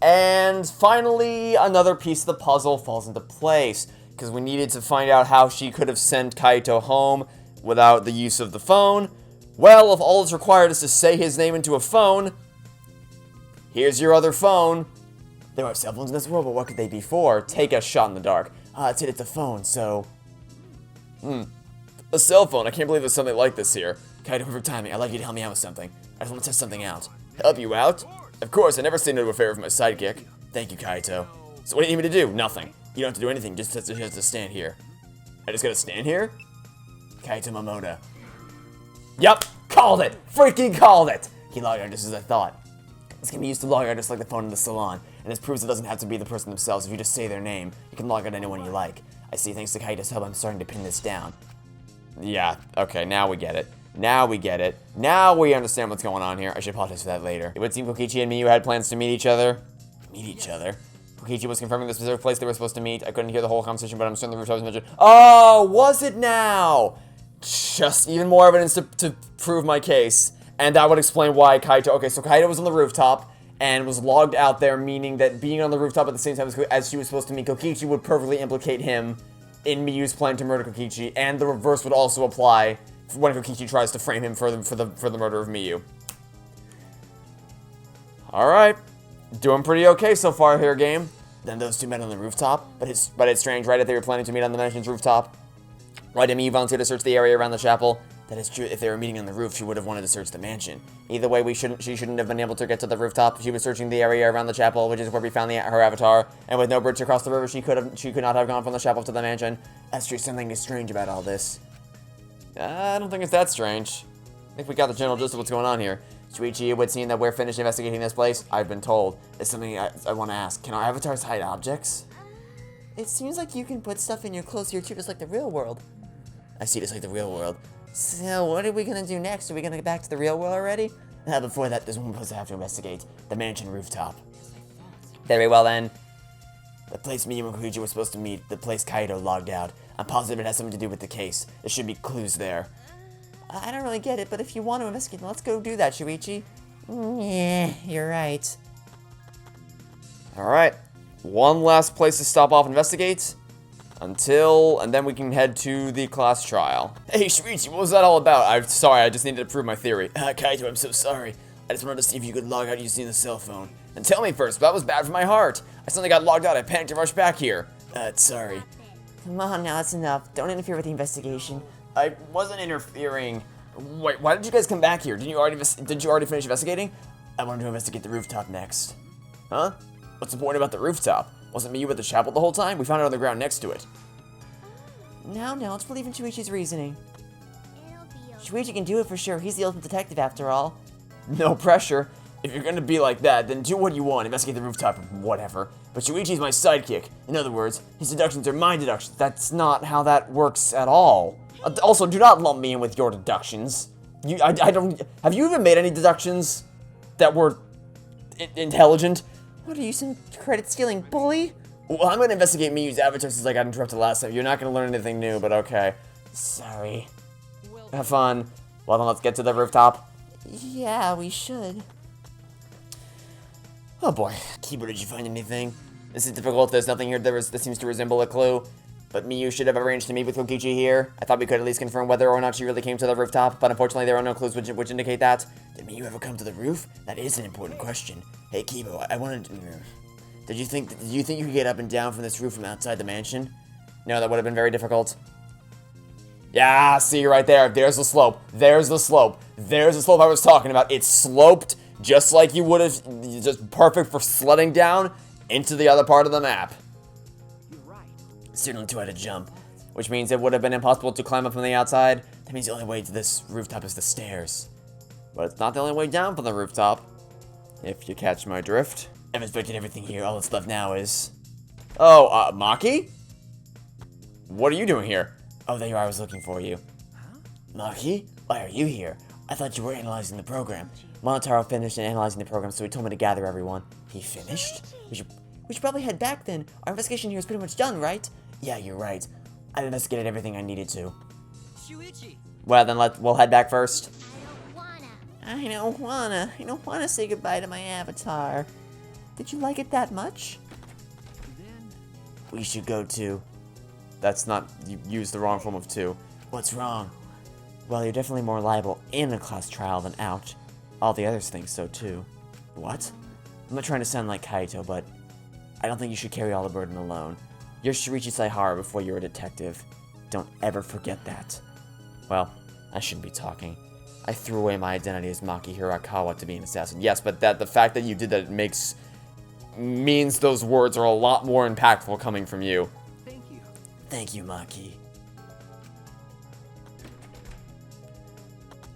And finally, another piece of the puzzle falls into place, because we needed to find out how she could have sent Kaito home without the use of the phone. Well, if all that's required is to say his name into a phone, here's your other phone. There are cell phones in this world, but what could they be for? Take a shot in the dark. It's a phone, so... A cell phone. I can't believe there's something like this here. Kaito, perfect timing. I'd like you to help me out with something. I just want to test something out. Help you out? Of course, I never say no to a favor from my sidekick. Thank you, Kaito. So what do you need me to do? Nothing. You don't have to do anything, just have to stand here. I just gotta stand here? Kaito Momoda. Yup! Called it! Freaking called it! He logged on just as I thought. This can be used to log out just like the phone in the salon, and this proves it doesn't have to be the person themselves. If you just say their name, you can log out anyone you like. I see, thanks to Kaito's help, I'm starting to pin this down. Yeah, okay, now we get it. Now we get it. Now we understand what's going on here. I should apologize for that later. It would seem Kokichi and Miyu had plans to meet each other. Meet each other? Kokichi was confirming the specific place they were supposed to meet. I couldn't hear the whole conversation, but I'm certain the rooftop was mentioned. Oh, was it now? Just even more evidence to prove my case. And that would explain why Kaito... Okay, so Kaito was on the rooftop and was logged out there, meaning that being on the rooftop at the same time as she was supposed to meet Kokichi would perfectly implicate him in Miyu's plan to murder Kokichi, and the reverse would also apply when Kokichi tries to frame him for the murder of Miyu. Alright. Doing pretty okay so far here, game. Then those two met on the rooftop, but it's strange, right? If they were planning to meet on the mansion's rooftop. Why did Miyu volunteer to search the area around the chapel? That is true. If they were meeting on the roof, she would have wanted to search the mansion. Either way, she shouldn't have been able to get to the rooftop. She was searching the area around the chapel, which is where we found her avatar. And with no bridge across the river, she could not have gone from the chapel to the mansion. That's true. Something is strange about all this. I don't think it's that strange. I think we got the general gist of what's going on here. Shuichi, it would seem that we're finished investigating this place. I've been told. It's something I want to ask. Can our avatars hide objects? It seems like you can put stuff in your clothes here too, just like the real world. I see, just like the real world. So, what are we gonna do next? Are we gonna get back to the real world already? Before that, there's one place I have to investigate. The mansion rooftop. Very well then. The place Miyu and Kokichi were supposed to meet, the place Kaito logged out. I'm positive it has something to do with the case. There should be clues there. I don't really get it, but if you want to investigate, let's go do that, Shuichi. Yeah, you're right. Alright. One last place to stop off and investigate. And then we can head to the class trial. Hey, Shuichi, what was that all about? I'm sorry, I just needed to prove my theory. Kaito, I'm so sorry. I just wanted to see if you could log out using the cell phone. And tell me first, that was bad for my heart. I suddenly got logged out, I panicked and rushed back here. Sorry. Come on, now that's enough. Don't interfere with the investigation. I wasn't interfering. Wait, why did you guys come back here? Didn't you already finish investigating? I wanted to investigate the rooftop next. Huh? What's important about the rooftop? Wasn't Miyu at the chapel the whole time? We found it on the ground next to it. No, let's believe in Shuichi's reasoning. It'll be okay. Shuichi can do it for sure. He's the ultimate detective after all. No pressure. If you're gonna be like that, then do what you want. Investigate the rooftop, whatever. But Shuichi's my sidekick. In other words, his deductions are my deductions. That's not how that works at all. Also, do not lump me in with your deductions. I don't... Have you even made any deductions that were intelligent? What are you, some credit-stealing bully? Well, I'm gonna investigate Miyu's avatar since I got interrupted last time. You're not gonna learn anything new, but okay. Sorry. Have fun. Well, then let's get to the rooftop. Yeah, we should. Oh boy. Kiba, did you find anything? This is difficult. There's nothing here that seems to resemble a clue. But Miyu should have arranged to meet with Kokichi here. I thought we could at least confirm whether or not she really came to the rooftop, but unfortunately there are no clues which indicate that. Did Miyu ever come to the roof? That is an important question. Hey Kiba, I wanted to... Do you think you could get up and down from this roof from outside the mansion? No, that would have been very difficult. Yeah, see right there. There's the slope. There's the slope. There's the slope I was talking about. It's sloped just like you would have, just perfect for sledding down into the other part of the map. You're right. Certainly too high to jump, which means it would have been impossible to climb up from the outside. That means the only way to this rooftop is the stairs. But it's not the only way down from the rooftop, if you catch my drift. I've inspected everything here. All that's left now is... Oh, Maki? What are you doing here? Oh, there you are. I was looking for you. Huh? Maki? Why are you here? I thought you were analyzing the program. Monotaro finished analyzing the program, so he told me to gather everyone. He finished? We should probably head back then. Our investigation here is pretty much done, right? Yeah, you're right. I investigated everything I needed to. Shuichi! Well, then we'll head back first. I don't wanna. I don't wanna say goodbye to my avatar. Did you like it that much? Then We should go too. That's not, you used the wrong form of to. What's wrong? Well, you're definitely more liable in a class trial than out. All the others think so too. What? I'm not trying to sound like Kaito, but I don't think you should carry all the burden alone. You're Shinichi Saihara before you're a detective. Don't ever forget that. Well, I shouldn't be talking. I threw away my identity as Maki Hirakawa to be an assassin. Yes, but the fact that you did that means those words are a lot more impactful coming from you. thank you. Thank you, Maki.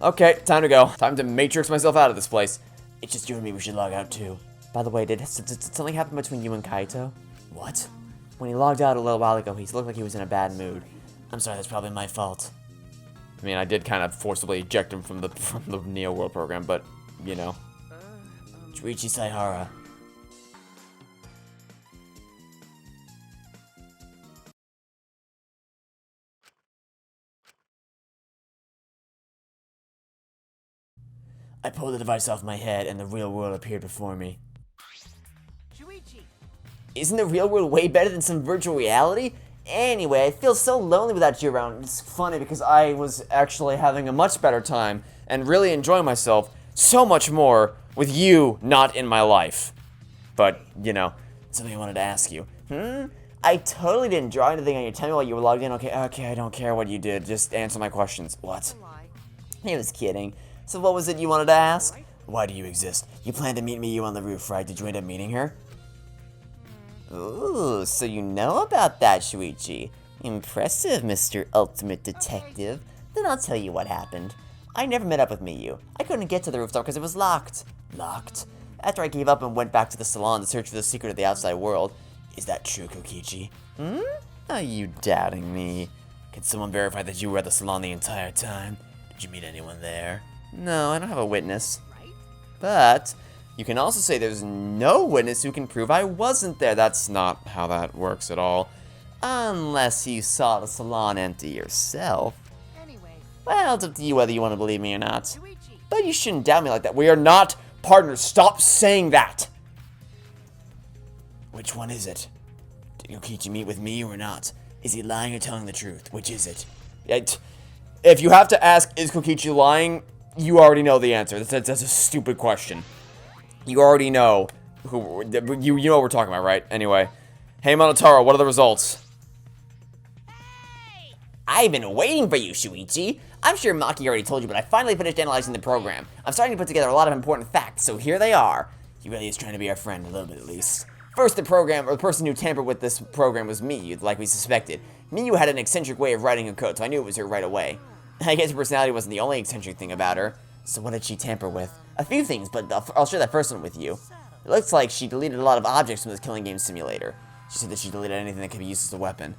Okay, time to go. Time to matrix myself out of this place. It's just you and me, we should log out too. By the way, did something happen between you and Kaito? What? When he logged out a little while ago, he looked like he was in a bad mood. I'm sorry, that's probably my fault. I mean, I did kind of forcibly eject him from the Neo World program, but, you know. Shinichi Saihara. I pulled the device off my head and the real world appeared before me. Shuichi! Isn't the real world way better than some virtual reality? Anyway, I feel so lonely without you around. It's funny because I was actually having a much better time and really enjoying myself so much more with you not in my life. But, you know, Something I wanted to ask you. I totally didn't draw anything on your tummy while you were logged in. Okay, I don't care what you did. Just answer my questions. What? Lie. He was kidding. So what was it you wanted to ask? Why do you exist? You planned to meet you on the roof, right? Did you end up meeting her? Ooh, so you know about that, Shuichi. Impressive, Mr. Ultimate Detective. Then I'll tell you what happened. I never met up with Miyu. I couldn't get to the rooftop because it was locked. Locked? After I gave up and went back to the salon to search for the secret of the outside world. Is that true, Kokichi? Are you doubting me? Can someone verify that you were at the salon the entire time? Did you meet anyone there? No, I don't have a witness. Right? but you can also say there's no witness who can prove I wasn't there. That's not how that works at all. Unless you saw the salon empty yourself. Anyway, Well, it's up to you whether you want to believe me or not. Shuichi. But you shouldn't doubt me like that. We are not partners. Stop saying that. Which one is it? Did Yokichi meet with me or not? Is he lying or telling the truth? Which is it? If you have to ask, is Kokichi lying? You already know the answer. That's a stupid question. You already know who you know what we're talking about, right? Anyway, hey Monotaro, what are the results? I've been waiting for you, Shuichi. I'm sure Maki already told you, but I finally finished analyzing the program. I'm starting to put together a lot of important facts, so here they are. He really is trying to be our friend, a little bit at least. First, the person who tampered with this program was Miyu, like we suspected. Miyu had an eccentric way of writing her code, so I knew it was her right away. I guess her personality wasn't the only eccentric thing about her. So what did she tamper with? A few things, but I'll share that first one with you. It looks like she deleted a lot of objects from this killing game simulator. She said that she deleted anything that could be used as a weapon.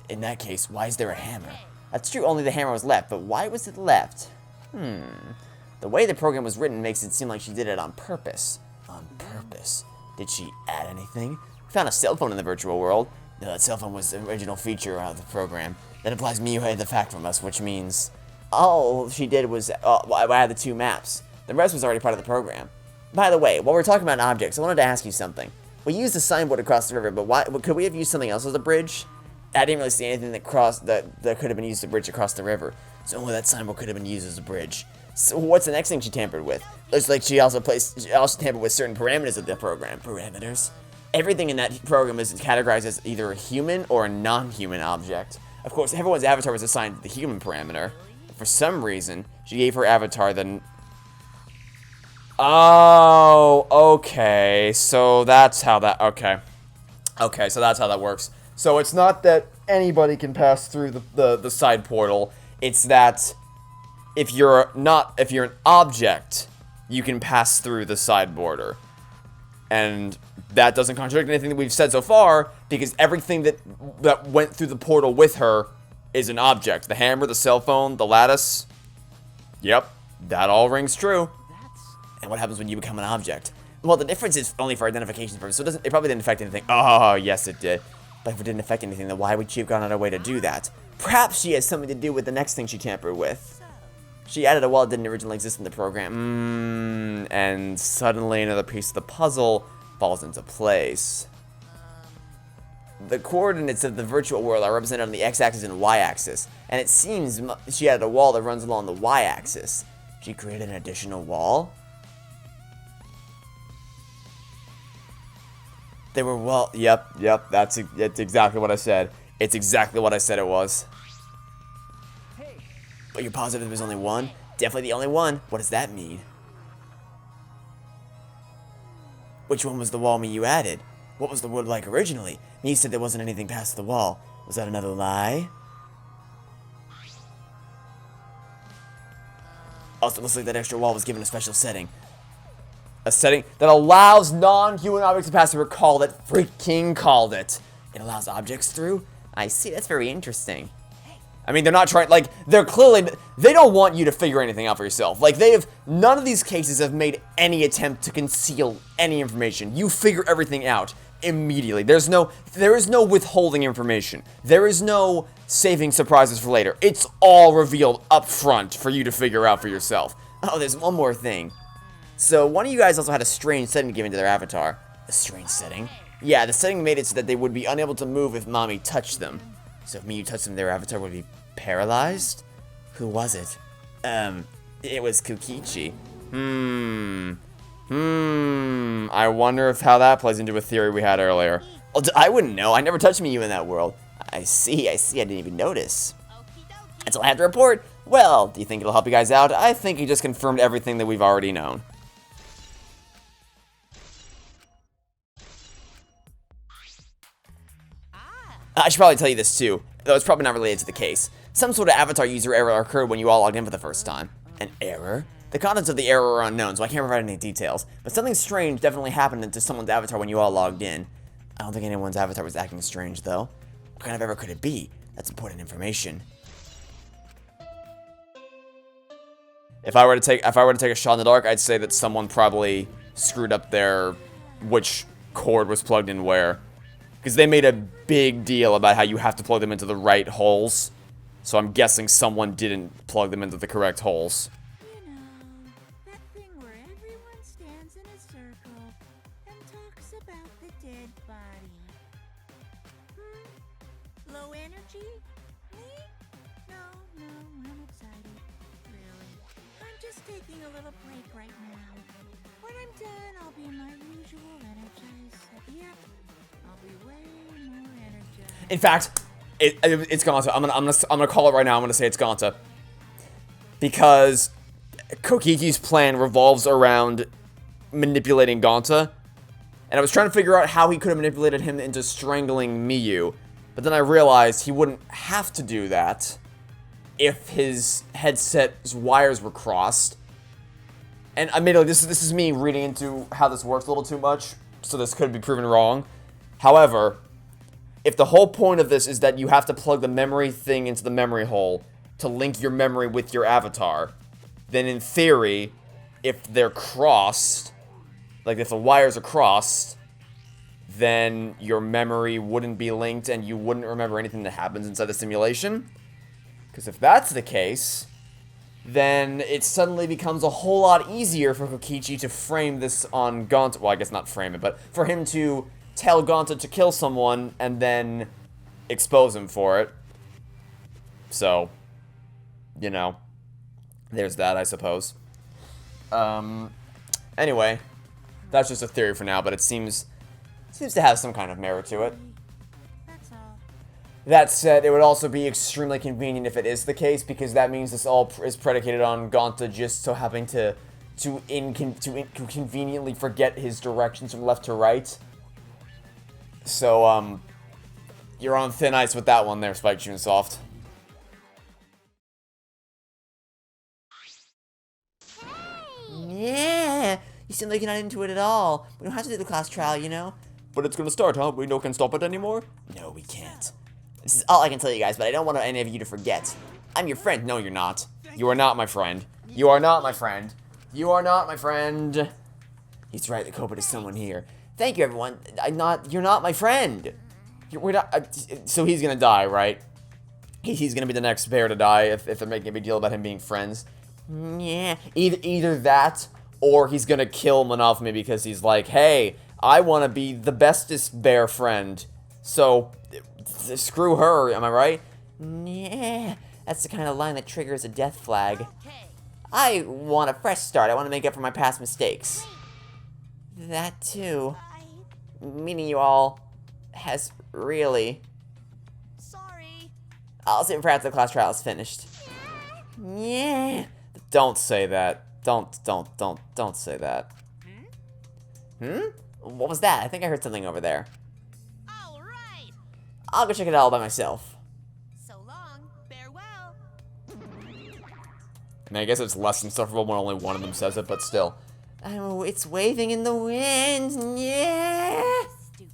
In that case, why is there a hammer? That's true, only the hammer was left, but why was it left? The way the program was written makes it seem like she did it on purpose. On purpose? Did she add anything? We found a cell phone in the virtual world. No, that cell phone was the original feature of the program. That implies Miyu hid the fact from us, which means all she did was add the two maps. The rest was already part of the program. By the way, while we're talking about objects, I wanted to ask you something. We used the signboard across the river, but could we have used something else as a bridge? I didn't really see anything that could have been used as a bridge across the river. So only that signboard could have been used as a bridge. So what's the next thing she tampered with? Looks like she also tampered with certain parameters of the program. Parameters? Everything in that program is categorized as either a human or a non-human object. Of course, everyone's avatar was assigned the human parameter. For some reason, she gave her avatar the... Oh, okay. So that's how that... Okay. Okay, so that's how that works. So it's not that anybody can pass through the side portal. It's that if you're an object, you can pass through the side border. And that doesn't contradict anything that we've said so far, because everything that went through the portal with her is an object. The hammer, the cell phone, the lattice. Yep, that all rings true. And what happens when you become an object? Well, the difference is only for identification purposes, so it probably didn't affect anything. Oh, yes it did. But if it didn't affect anything, then why would she have gone out of her way to do that? Perhaps she has something to do with the next thing she tampered with. She added a wall that didn't originally exist in the program. And suddenly another piece of the puzzle falls into place. The coordinates of the virtual world are represented on the x-axis and y-axis, and it seems she added a wall that runs along the y-axis. She created an additional wall? They were wall. Yep, that's exactly what I said. It's exactly what I said it was. But you're positive there was only one? Definitely the only one. What does that mean? Which one was the wall you added? What was the world like originally? You said there wasn't anything past the wall. Was that another lie? Also, looks like that extra wall was given a special setting. A setting that allows non-human objects to pass through. Called it. Freaking called it. It allows objects through? I see, that's very interesting. I mean, they're not trying, like, they're clearly, they don't want you to figure anything out for yourself. Like, none of these cases have made any attempt to conceal any information. You figure everything out immediately. There is no withholding information. There is no saving surprises for later. It's all revealed up front for you to figure out for yourself. Oh, there's one more thing. So, one of you guys also had a strange setting given to their avatar. A strange setting? Yeah, the setting made it so that they would be unable to move if Mommy touched them. So if Miyu touched them, their avatar would be paralyzed? Who was it? It was Kokichi. I wonder if how that plays into a theory we had earlier. Well, I wouldn't know. I never touched Miyu in that world. I see. I didn't even notice. That's all I have to report. Well, do you think it'll help you guys out? I think he just confirmed everything that we've already known. I should probably tell you this too, though it's probably not related to the case. Some sort of avatar user error occurred when you all logged in for the first time. An error? The contents of the error are unknown, so I can't provide any details. But something strange definitely happened to someone's avatar when you all logged in. I don't think anyone's avatar was acting strange, though. What kind of error could it be? That's important information. If I were to take a shot in the dark, I'd say that someone probably screwed up which cord was plugged in where. Because they made a big deal about how you have to plug them into the right holes. So I'm guessing someone didn't plug them into the correct holes. You know, that thing where everyone stands in a circle and talks about the dead body. Low energy? Me? No, I'm excited. Really. I'm just taking a little break right now. When I'm done, I'll be my usual energized. Yep. I'll be way more energized. In fact, it's Gonta. I'm gonna call it right now. I'm gonna say it's Gonta. Because Kokiki's plan revolves around manipulating Gonta. And I was trying to figure out how he could have manipulated him into strangling Miyu. But then I realized he wouldn't have to do that if his headset's wires were crossed. And admittedly, this is me reading into how this works a little too much, so this could be proven wrong. However, if the whole point of this is that you have to plug the memory thing into the memory hole to link your memory with your avatar, then in theory, if they're crossed, like if the wires are crossed, then your memory wouldn't be linked and you wouldn't remember anything that happens inside the simulation. Because if that's the case, then it suddenly becomes a whole lot easier for Kokichi to frame this on Gonta. Well, I guess not frame it, but for him to tell Gonta to kill someone and then expose him for it. So, you know, there's that, I suppose. Anyway, that's just a theory for now, but it seems to have some kind of merit to it. That's all. That said, it would also be extremely convenient if it is the case, because that means this all is predicated on Gonta just so having to conveniently forget his directions from left to right. So, you're on thin ice with that one there, Spike Chunsoft. Yeah, you seem like you're not into it at all. We don't have to do the class trial, you know? But it's gonna start, huh? We can stop it anymore? No, we can't. This is all I can tell you guys, but I don't want any of you to forget. I'm your friend. No, you're not. You are not my friend. You are not my friend. You are not my friend. He's right, the culprit is someone here. Thank you, everyone. You're not my friend. We're not, so he's gonna die, right? He's gonna be the next bear to die if they're making a big deal about him being friends. Yeah. Either that, or he's gonna kill Monofme because he's like, hey, I want to be the bestest bear friend. So, screw her, am I right? Yeah. That's the kind of line that triggers a death flag. Okay. I want a fresh start. I want to make up for my past mistakes. That too. Meaning you all has really. Sorry. I'll see if perhaps the class trial is finished. Yeah. Don't say that. Don't say that. What was that? I think I heard something over there. All right. I'll go check it out all by myself. So long. Farewell. I mean, I guess it's less insufferable when only one of them says it, but still. Oh, it's waving in the wind. Yeah. Stupid.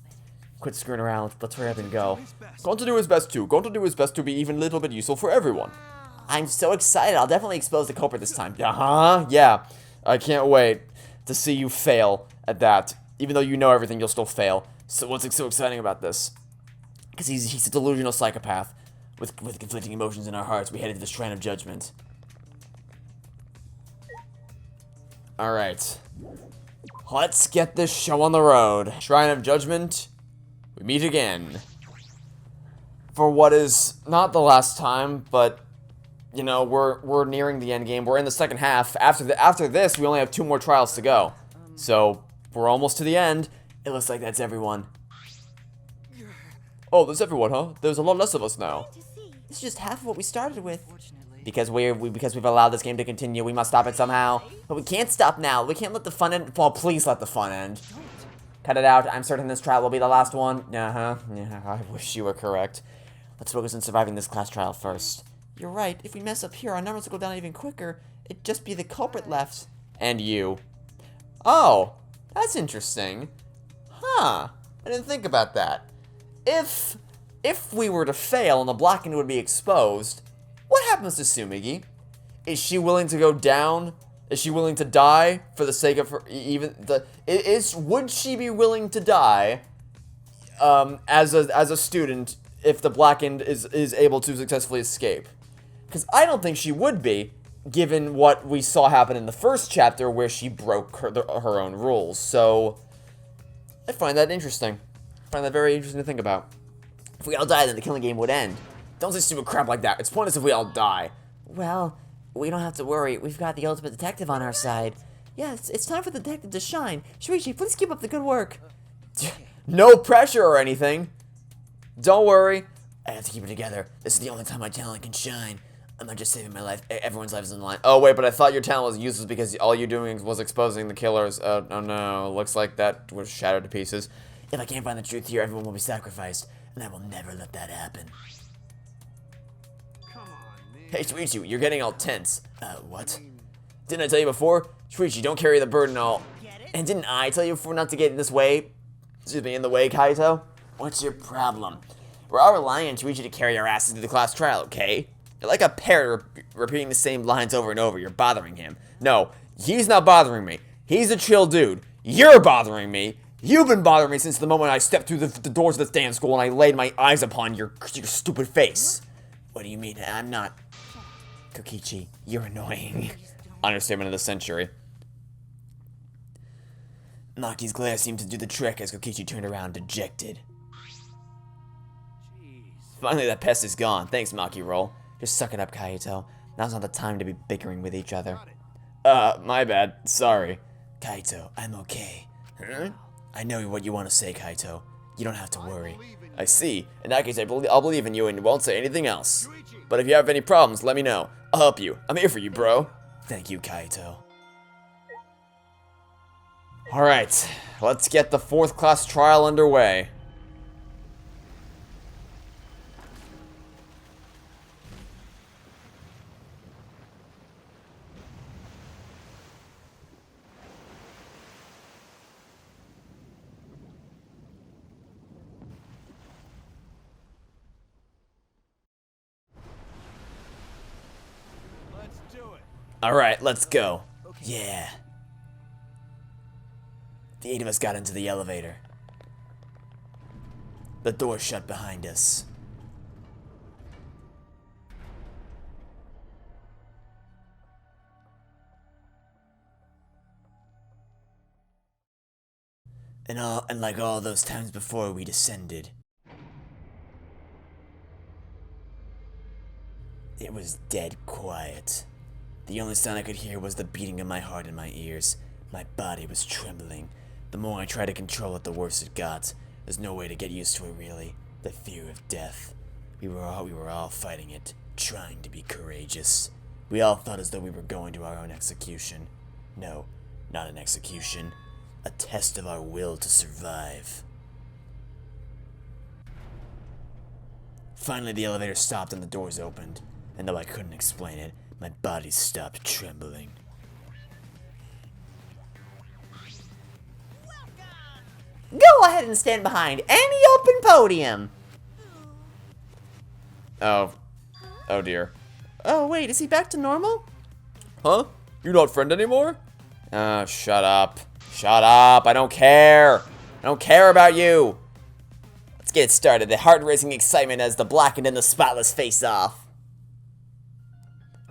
Quit screwing around. Let's hurry up and go. Going to do his best too. Going to do his best to be even a little bit useful for everyone. I'm so excited. I'll definitely expose the culprit this time. Uh-huh, yeah. I can't wait to see you fail at that. Even though you know everything, you'll still fail. So what's so exciting about this? Because he's a delusional psychopath. With conflicting emotions in our hearts, we head into the shrine of judgment. Alright. Let's get this show on the road. Shrine of Judgment, we meet again. For what is not the last time, but you know, we're nearing the end game. We're in the second half. After this, we only have 2 more trials to go. So, we're almost to the end. It looks like that's everyone. Oh, there's everyone, huh? There's a lot less of us now. To see. It's just half of what we started with. Fortunately. Because we've allowed this game to continue, we must stop it somehow. But we can't stop now. We can't let the fun end. Well, please let the fun end. Cut it out. I'm certain this trial will be the last one. Yeah, I wish you were correct. Let's focus on surviving this class trial first. You're right. If we mess up here, our numbers will go down even quicker. It'd just be the culprit left. And you. Oh, that's interesting. Huh. I didn't think about that. If we were to fail and the blackened would be exposed, what happens to Sumigi? Is she willing to go down? Is she willing to die for the sake of her? Would she be willing to die as a student if the blackened is able to successfully escape? Because I don't think she would be, given what we saw happen in the first chapter where she broke her own rules. So I find that interesting. I find that very interesting to think about. If we all die, then the killing game would end. Don't say stupid crap like that. It's pointless if we all die. Well, we don't have to worry. We've got the ultimate detective on our side. Yeah, it's time for the detective to shine. Shuichi, please keep up the good work. No pressure or anything. Don't worry. I have to keep it together. This is the only time my talent can shine. I'm not just saving my life. Everyone's life is on the line. Oh, wait, but I thought your talent was useless because all you're doing was exposing the killers. Oh, no. Looks like that was shattered to pieces. If I can't find the truth here, everyone will be sacrificed. And I will never let that happen. Come on, man. Hey, Shuichi, you're getting all tense. What? Didn't I tell you before? Shuichi, don't carry the burden all. Get it? And didn't I tell you before not to get in this way? Excuse me, in the way, Kaito? What's your problem? We're all relying on Shuichi to carry our asses to the class trial, okay? You're like a parrot repeating the same lines over and over. You're bothering him. No, he's not bothering me. He's a chill dude. You're bothering me. You've been bothering me since the moment I stepped through the doors of the dance school and I laid my eyes upon your stupid face. What do you mean? I'm not. Kokichi, you're annoying. Understatement of the century. Maki's glare seemed to do the trick as Kokichi turned around dejected. Jeez. Finally, that pest is gone. Thanks, Maki Roll. Just suck it up, Kaito. Now's not the time to be bickering with each other. My bad. Sorry. Kaito, I'm okay. Huh? I know what you want to say, Kaito. You don't have to worry. I see. In that case, I'll believe in you and won't say anything else. But if you have any problems, let me know. I'll help you. I'm here for you, bro. Thank you, Kaito. Alright, let's get the 4th class trial underway. Let's do it. Alright, let's go. Yeah. The 8 of us got into the elevator. The door shut behind us. And like all those times before we descended, it was dead quiet. The only sound I could hear was the beating of my heart in my ears. My body was trembling. The more I tried to control it, the worse it got. There's no way to get used to it, really. The fear of death. We were all fighting it, trying to be courageous. We all thought as though we were going to our own execution. No, not an execution. A test of our will to survive. Finally, the elevator stopped and the doors opened. And though I couldn't explain it, my body stopped trembling. Go ahead and stand behind any open podium. Oh. Oh dear. Oh, wait, is he back to normal? Huh? You're not friend anymore? Shut up. Shut up. I don't care. I don't care about you. Let's get started. The heart-racing excitement as the blackened and the spotless face off.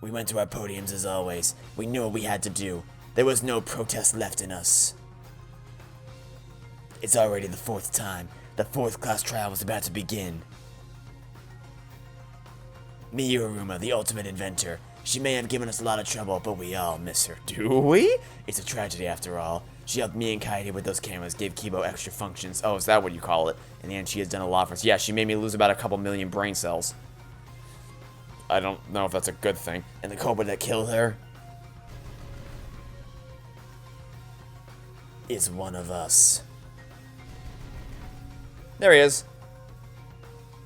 We went to our podiums as always. We knew what we had to do. There was no protest left in us. It's already the fourth time. The fourth class trial was about to begin. Miyuruma, the ultimate inventor. She may have given us a lot of trouble, but we all miss her. Do we? It's a tragedy after all. She helped me and Kaede with those cameras, gave Kibo extra functions. Oh, is that what you call it? In the end, she has done a lot for us. Yeah, she made me lose about a couple million brain cells. I don't know if that's a good thing. And the cobra that killed her is one of us. There he is.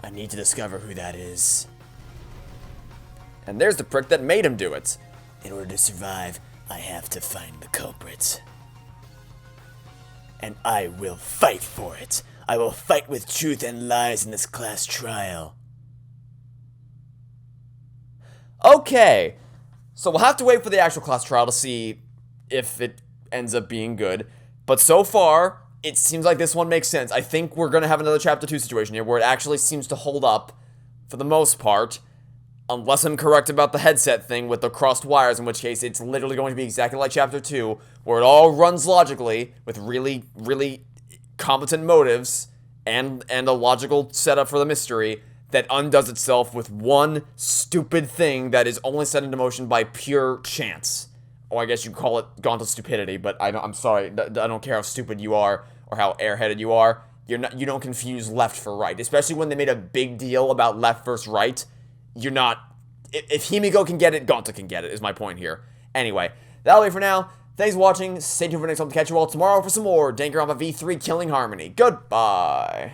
I need to discover who that is. And there's the prick that made him do it. In order to survive, I have to find the culprit. And I will fight for it. I will fight with truth and lies in this class trial. Okay. So we'll have to wait for the actual class trial to see if it ends up being good. But so far, it seems like this one makes sense. I think we're going to have another Chapter 2 situation here where it actually seems to hold up for the most part. Unless I'm correct about the headset thing with the crossed wires, in which case it's literally going to be exactly like Chapter 2, where it all runs logically with really, really competent motives and a logical setup for the mystery that undoes itself with one stupid thing that is only set into motion by pure chance. Or I guess you call it gauntlet stupidity, but I'm sorry, I don't care how stupid you are or how airheaded you are. You don't confuse left for right, especially when they made a big deal about left versus right. You're not... If Himiko can get it, Gauntlet can get it, is my point here. Anyway, that'll be it for now. Thanks for watching. Stay tuned for next time to catch you all tomorrow for some more Danganronpa V3 Killing Harmony. Goodbye.